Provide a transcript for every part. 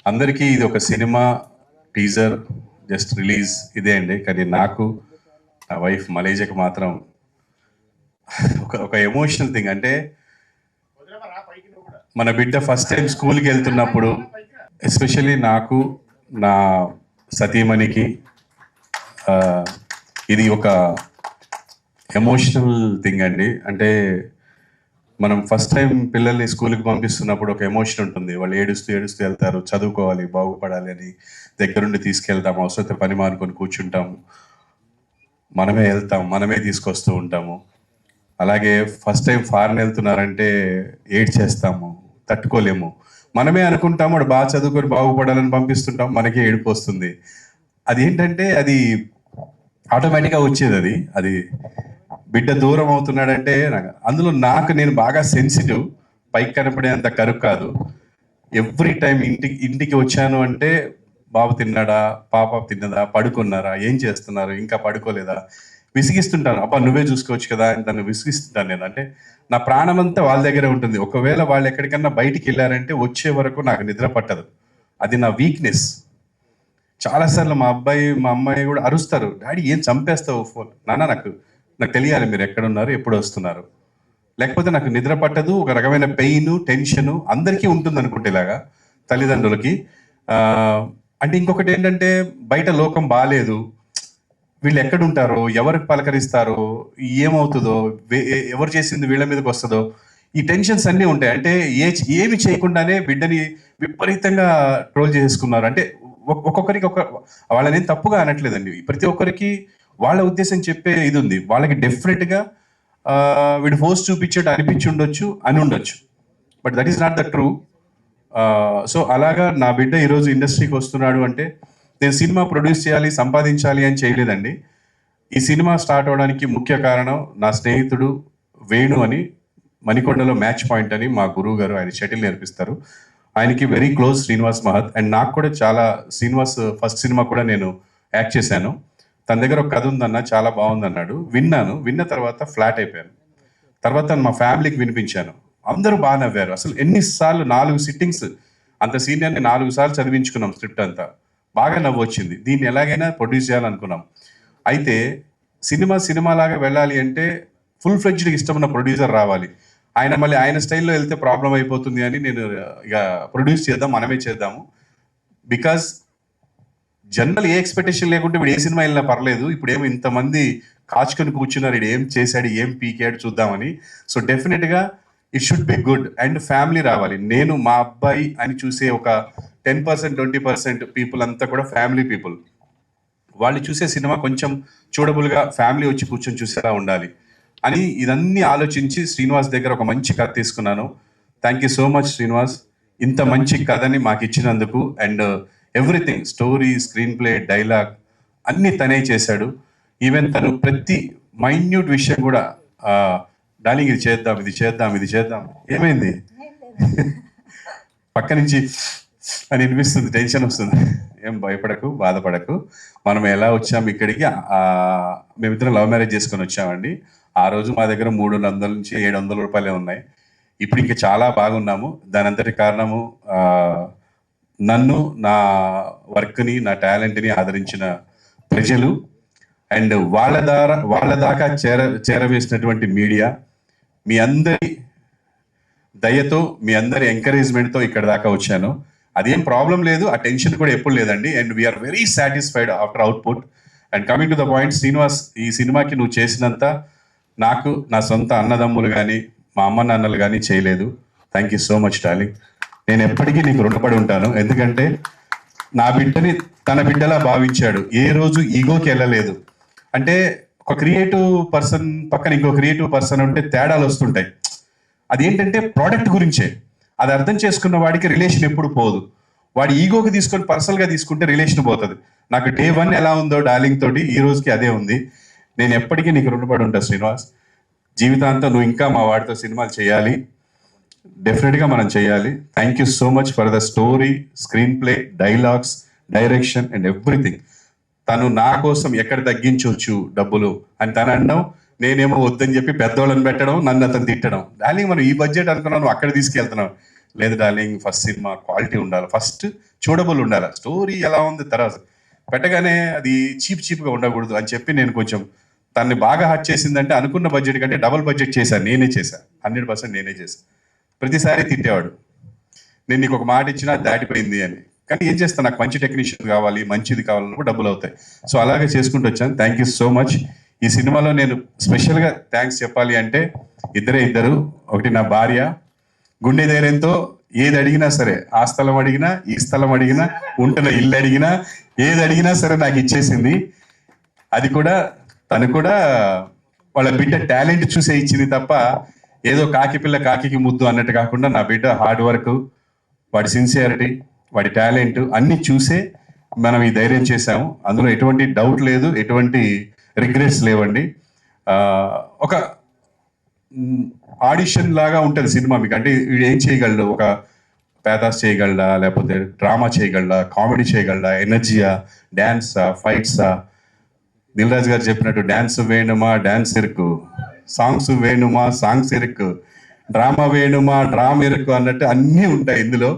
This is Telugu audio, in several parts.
అందరికీ ఇది ఒక సినిమా టీజర్ జస్ట్ రిలీజ్ ఇదే అండి. కానీ నాకు నా వైఫ్ మలేజియాకి మాత్రం ఒక ఎమోషనల్ థింగ్. అంటే మన బిడ్డ ఫస్ట్ టైం స్కూల్కి వెళ్తున్నప్పుడు, ఎస్పెషల్లీ నాకు, నా సతీమణికి ఇది ఒక ఎమోషనల్ థింగ్ అండి. అంటే మనం ఫస్ట్ టైం పిల్లల్ని స్కూల్కి పంపిస్తున్నప్పుడు ఒక ఎమోషన్ ఉంటుంది. వాళ్ళు ఏడుస్తూ ఏడుస్తూ వెళ్తారు, చదువుకోవాలి, బాగుపడాలి అని దగ్గరుండి తీసుకెళ్తాము. అవసరమైతే పని మానుకొని కూర్చుంటాము, మనమే వెళ్తాం, మనమే తీసుకొస్తూ ఉంటాము. అలాగే ఫస్ట్ టైం ఫారెన్ వెళ్తున్నారంటే ఏడ్ చేస్తాము, తట్టుకోలేము. మనమే అనుకుంటాము వాడు బాగా చదువుకొని బాగుపడాలని పంపిస్తుంటాం, మనకే ఏడుపు వస్తుంది. అదేంటంటే అది ఆటోమేటిక్గా వచ్చేది. అది బిడ్డ దూరం అవుతున్నాడంటే అందులో నేను బాగా సెన్సిటివ్, పైకి కనపడేంత కరుకు కాదు. ఎవ్రీ టైం ఇంటికి వచ్చాను అంటే బాబు తిన్నాడా, పాప తిన్నదా, పడుకున్నారా, ఏం చేస్తున్నారు, ఇంకా పడుకోలేదా, విసిగిస్తుంటాను. అబ్బా నువ్వే చూసుకోవచ్చు కదా అని తను విసిగిస్తుంటాను నేను. అంటే నా ప్రాణం అంతా వాళ్ళ దగ్గరే ఉంటుంది. ఒకవేళ వాళ్ళు ఎక్కడికన్నా బయటికి వెళ్ళారంటే వచ్చే వరకు నాకు నిద్ర పట్టదు. అది నా వీక్నెస్. చాలాసార్లు మా అమ్మాయి కూడా అరుస్తారు, డాడీ ఏం చంపేస్తావు ఫోన్. నాకు తెలియాలి మీరు ఎక్కడున్నారు, ఎప్పుడు వస్తున్నారు, లేకపోతే నాకు నిద్ర పట్టదు. ఒక రకమైన పెయిన్, టెన్షన్ అందరికీ ఉంటుంది అనుకుంటే ఇలాగా తల్లిదండ్రులకి. అంటే ఇంకొకటి ఏంటంటే బయట లోకం బాగాలేదు, వీళ్ళు ఎక్కడుంటారో, ఎవరికి పలకరిస్తారో, ఏమవుతుందో, ఎవరు చేసింది వీళ్ళ మీదకి వస్తుందో, ఈ టెన్షన్స్ అన్నీ ఉంటాయి. అంటే ఏమి చేయకుండానే బిడ్డని విపరీతంగా ట్రోల్ చేసుకున్నారు. అంటే ఒక్కొక్కరికి వాళ్ళని తప్పుగా అనట్లేదండి. ప్రతి ఒక్కరికి వాళ్ళ ఉద్దేశం చెప్పే ఇది ఉంది. వాళ్ళకి డెఫినెట్గా వీడు ఫోర్స్ చూపించేట్టు అనిపించి ఉండొచ్చు, అని ఉండొచ్చు. But that is not the true. So అలాగా నా బిడ్డ ఈరోజు ఇండస్ట్రీకి వస్తున్నాడు అంటే నేను సినిమా ప్రొడ్యూస్ చేయాలి, సంపాదించాలి అని చేయలేదండి. ఈ సినిమా స్టార్ట్ అవడానికి ముఖ్య కారణం నా స్నేహితుడు వేణు అని, మణికొండలో మ్యాచ్ పాయింట్ అని మా గురువు గారు, ఆయన షటిల్ నేర్పిస్తారు. ఆయనకి వెరీ క్లోజ్ శ్రీనివాస్ మహత్. అండ్ నాకు కూడా చాలా, శ్రీనివాస్ ఫస్ట్ సినిమా కూడా నేను యాక్ట్ చేశాను. తన దగ్గర ఒక కథ ఉందన్న, చాలా బాగుంది అన్నాడు. విన్న తర్వాత ఫ్లాట్ అయిపోయాను. తర్వాత మా ఫ్యామిలీకి వినిపించాను, అందరూ బాగా నవ్వారు. అసలు ఎన్నిసార్లు 4 సిట్టింగ్స్, అంత సీనియర్ని 4 సార్లు చదివించుకున్నాం స్క్రిప్ట్ అంతా. బాగా నవ్వు వచ్చింది. దీన్ని ఎలాగైనా ప్రొడ్యూస్ చేయాలనుకున్నాం. అయితే సినిమాలాగా వెళ్ళాలి అంటే ఫుల్ ఫ్లెడ్జ్డ్గా ఇష్టమున్న ప్రొడ్యూసర్ రావాలి. మళ్ళీ ఆయన స్టైల్లో వెళ్తే ప్రాబ్లం అయిపోతుంది అని నేను ఇక ప్రొడ్యూస్ చేద్దాం, మనమే చేద్దాము. బికాజ్ జనరల్ ఏ ఎక్స్పెక్టేషన్ లేకుంటే వీడు ఏ సినిమా వెళ్ళినా పర్లేదు, ఇప్పుడు ఏమో ఇంతమంది కాచుకొని కూర్చున్నారు, వీడు ఏం చేశాడు, ఏం పీకాడు చూద్దామని. సో డెఫినెట్గా it should be good and family రావాలి. నేను మా అబ్బాయి అని చూసే ఒక 10%, 20% పీపుల్ అంతా కూడా ఫ్యామిలీ పీపుల్. వాళ్ళు చూసే సినిమా కొంచెం చూడబుల్గా ఫ్యామిలీ వచ్చి కూర్చొని చూసేలా ఉండాలి అని ఇదన్నీ ఆలోచించి శ్రీనివాస్ దగ్గర ఒక మంచి కథ తీసుకున్నాను. Thank you so much Srinivas, ఇంత మంచి కథని మాకు ఇచ్చినందుకు. And everything, story, screen play, dialogue అన్నీ తనే చేశాడు. ఈవెన్ తను ప్రతి మైన్యూట్ విషయం కూడా డార్లింగ్ ఇది చేద్దాం, ఇది చేద్దాం, ఇది చేద్దాం, ఏమైంది పక్క నుంచి అని వినిపిస్తుంది, టెన్షన్ వస్తుంది. ఏం భయపడకు, బాధపడకు. మనం ఎలా వచ్చాము ఇక్కడికి, మేమిద్దరం లవ్ మ్యారేజ్ చేసుకొని వచ్చామండి. ఆ రోజు మా దగ్గర 300 నుంచి 700 రూపాయలే ఉన్నాయి. ఇప్పుడు ఇంకా చాలా బాగున్నాము. దాని అంతటి కారణము నన్ను, నా వర్క్ని, నా టాలెంట్ని ఆదరించిన ప్రజలు అండ్ వాళ్ళ దాకా చేరవేసినటువంటి మీడియా. మీ అందరి దయతో, మీ అందరి ఎంకరేజ్మెంట్తో ఇక్కడ దాకా వచ్చాను. అదేం ప్రాబ్లం లేదు, ఆ టెన్షన్ కూడా ఎప్పుడు లేదండి. And we're very satisfied after output. And coming to the point, Srinivas, ఈ సినిమాకి నువ్వు చేసినంత నాకు నా సొంత అన్నదమ్ములు కానీ, మా అమ్మ నాన్నలు కానీ చేయలేదు. Thank you so much darling. నేను ఎప్పటికీ నీకు రుణపడి ఉంటాను. ఎందుకంటే నా బిడ్డని తన బిడ్డలా భావించాడు, ఏ రోజు ఈగోకి వెళ్ళలేదు. అంటే ఒక క్రియేటివ్ పర్సన్ పక్కన ఇంకో క్రియేటివ్ పర్సన్ ఉంటే తేడాలు వస్తుంటాయి. అదేంటంటే ప్రోడక్ట్ గురించే. అది అర్థం చేసుకున్న వాడికి రిలేషన్ ఎప్పుడు పోదు. వాడి ఈగోకి తీసుకొని పర్సనల్గా తీసుకుంటే రిలేషన్ పోతుంది. నాకు డే 1 ఎలా ఉందో డార్లింగ్ తోటి ఈ రోజుకి అదే ఉంది. నేను ఎప్పటికీ నీకు రుణపడి ఉంటా శ్రీనివాస్. జీవితాంతం నువ్వు ఇంకా మా వాడితో సినిమాలు చేయాలి, డెఫినెట్గా మనం చేయాలి. Thank you so much for the story, screen play, dialogues, direction and everything. తను నా కోసం ఎక్కడ తగ్గించవచ్చు డబ్బులు అని తను అనడం, నేనేమో వద్దని చెప్పి పెద్దోళ్ళని పెట్టడం, నన్ను అతను తిట్టడం. డార్లింగ్ మనం ఈ బడ్జెట్ అనుకున్నాను, అక్కడ తీసుకెళ్తున్నాం. లేదు డార్లింగ్ ఫస్ట్ సినిమా క్వాలిటీ ఉండాలి, ఫస్ట్ చూడబుల్ ఉండాలి, స్టోరీ ఎలా ఉంది తర్వాత పెట్టగానే అది చీప్గా ఉండకూడదు అని చెప్పి నేను కొంచెం తన్ని బాగా హర్ట్ చేసిందంటే అనుకున్న బడ్జెట్ కంటే డబుల్ బడ్జెట్ చేశాను, నేనే చేశాను, 100% నేనే చేశాను. ప్రతిసారి తిట్టేవాడు, నేను నీకు ఒక మాట ఇచ్చినా దాటిపోయింది అని. కానీ ఏం చేస్తాను, నాకు మంచి టెక్నీషియన్ కావాలి, మంచిది కావాలన్నప్పుడు డబ్బులు అవుతాయి. సో అలాగే చేసుకుంటూ వచ్చాను. Thank you so much. ఈ సినిమాలో నేను స్పెషల్గా థ్యాంక్స్ చెప్పాలి అంటే ఇద్దరు, ఒకటి నా భార్య, గుండె ధైర్యంతో ఏది అడిగినా సరే, ఆ స్థలం అడిగినా, ఈ స్థలం అడిగినా, ఉంటున్న ఇల్లు అడిగినా, ఏది అడిగినా సరే నాకు ఇచ్చేసింది. అది కూడా తను కూడా వాళ్ళ బిడ్డ టాలెంట్ చూసే ఇచ్చింది తప్ప ఏదో కాకి పిల్ల కాకి ముద్దు అన్నట్టు కాకుండా నా బిడ్డ హార్డ్ వర్క్, వాడి సిన్సియారిటీ, వాడి టాలెంట్ అన్ని చూసే మనం ఈ ధైర్యం చేశాము. అందులో ఎటువంటి డౌట్ లేదు, ఎటువంటి రిగ్రెట్స్ లేవండి. ఒక ఆడిషన్ లాగా ఉంటుంది సినిమా మీకు. అంటే వీడు ఏం చేయగలడు, ఒక పేదాస్ చేయగలడా, లేకపోతే డ్రామా చేయగలడా, కామెడీ చేయగలడా, ఎనర్జీయా, డ్యాన్సా, ఫైట్సా, దిల్ రాజు గారు చెప్పినట్టు డ్యాన్స్ వేణుమా డ్యాన్స్ ఇరుకు, సాంగ్స్ వేణుమా సాంగ్స్ ఇరుకు, డ్రామా వేణుమా డ్రామా ఇరుకు అన్నట్టు అన్నీ ఉంటాయి ఇందులో.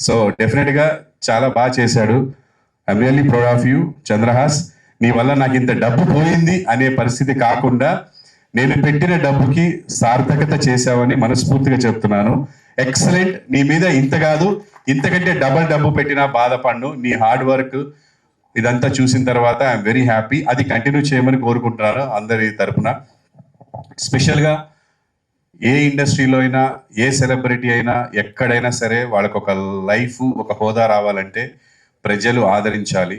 సో డెఫినెట్గా చాలా బాగా చేశాడు. I'm really proud of you Chandrahas. నీ వల్ల నాకు ఇంత డబ్బు పోయింది అనే పరిస్థితి కాకుండా నేను పెట్టిన డబ్బుకి సార్థకత చేశావని మనస్ఫూర్తిగా చెప్తున్నాను. ఎక్సలెంట్. నీ మీద ఇంత కాదు, ఇంతకంటే డబల్ డబ్బు పెట్టినా బాధపడ్ను. నీ హార్డ్ వర్క్ ఇదంతా చూసిన తర్వాత ఐఎమ్ వెరీ హ్యాపీ. అది కంటిన్యూ చేయమని కోరుకుంటున్నాను అందరి తరపున. స్పెషల్గా ఏ ఇండస్ట్రీలో అయినా, ఏ సెలబ్రిటీ అయినా, ఎక్కడైనా సరే వాళ్ళకు ఒక లైఫ్, ఒక హోదా రావాలంటే ప్రజలు ఆదరించాలి.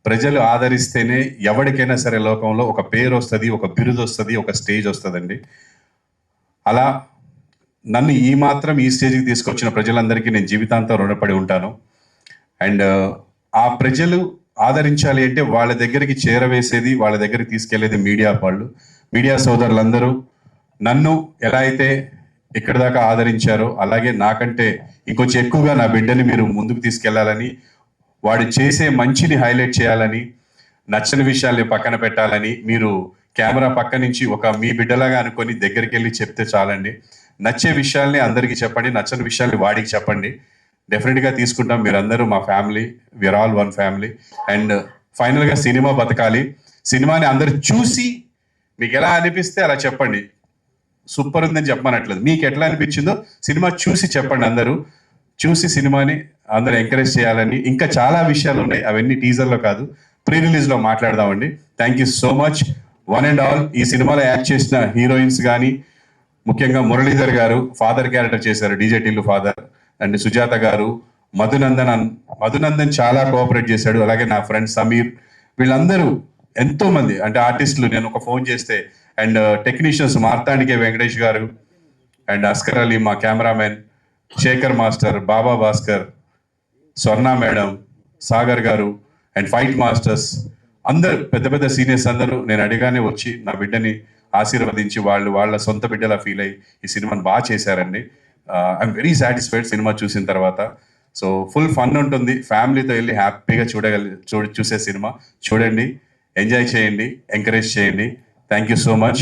ప్రజలు ఆదరిస్తేనే ఎవరికైనా సరే లోకంలో ఒక పేరు వస్తుంది, ఒక బిరుదు వస్తుంది, ఒక స్టేజ్ వస్తుందండి. అలా నన్ను ఈ మాత్రం ఈ స్టేజ్కి తీసుకొచ్చిన ప్రజలందరికీ నేను జీవితాంతం రుణపడి ఉంటాను. అండ్ ఆ ప్రజలు ఆదరించాలి అంటే వాళ్ళ దగ్గరికి చేరవేసేది, వాళ్ళ దగ్గరికి తీసుకెళ్లేది మీడియా వాళ్ళు. మీడియా సోదరులందరూ నన్ను ఎలా అయితే ఇక్కడి దాకా ఆదరించారో అలాగే నాకంటే ఇంకొంచెం ఎక్కువగా నా బిడ్డని మీరు ముందుకు తీసుకెళ్లాలని, వాడు చేసే మంచిని హైలైట్ చేయాలని, నచ్చని విషయాల్ని పక్కన పెట్టాలని మీరు కెమెరా పక్క నుంచి ఒక మీ బిడ్డలాగా అనుకొని దగ్గరికి వెళ్ళి చెప్తే చాలండి. నచ్చే విషయాల్ని అందరికీ చెప్పండి, నచ్చని విషయాల్ని వాడికి చెప్పండి. డెఫినెట్గా తీసుకుంటాం. మీరందరూ మా family, we're all one family. And ఫైనల్గా సినిమా బతకాలి. సినిమాని అందరు చూసి మీకు ఎలా అనిపిస్తే అలా చెప్పండి. సూపర్ ఉందని చెప్పమనట్లేదు, మీకు ఎట్లా అనిపించిందో సినిమా చూసి చెప్పండి. అందరూ చూసి సినిమాని అందరూ ఎంకరేజ్ చేయాలని. ఇంకా చాలా విషయాలు ఉన్నాయి, అవన్నీ టీజర్లో కాదు, ప్రీ రిలీజ్లో మాట్లాడదామండి. Thank you so much one and all. ఈ సినిమాలో యాక్ట్ చేసిన హీరోయిన్స్ కానీ, ముఖ్యంగా మురళీధర్ గారు ఫాదర్ క్యారెక్టర్ చేశారు, DJ Tillu father. And Sujatha గారు, మధునందన్ చాలా కోఆపరేట్ చేశాడు. అలాగే నా ఫ్రెండ్ సమీర్, వీళ్ళందరూ ఎంతో మంది అంటే ఆర్టిస్టులు. నేను ఒక ఫోన్ చేస్తే అండ్ టెక్నీషియన్స్ మార్తాండికే వెంకటేష్ గారు అండ్ అస్కర్ అలీ, మా కెమెరామెన్ శేఖర్ మాస్టర్, బాబా భాస్కర్, స్వర్ణ మేడం, సాగర్ గారు అండ్ ఫైట్ మాస్టర్స్ అందరు పెద్ద పెద్ద సీనియర్స్ అందరూ నేను అడిగానే వచ్చి నా బిడ్డని ఆశీర్వదించి వాళ్ళ సొంత బిడ్డలా ఫీల్ అయ్యి ఈ సినిమాని బాగా చేశారండి. ఐఎమ్ వెరీ సాటిస్ఫైడ్ సినిమా చూసిన తర్వాత. సో ఫుల్ ఫన్ ఉంటుంది, ఫ్యామిలీతో వెళ్ళి హ్యాపీగా చూసే సినిమా. చూడండి, ఎంజాయ్ చేయండి, ఎంకరేజ్ చేయండి. Thank you so much.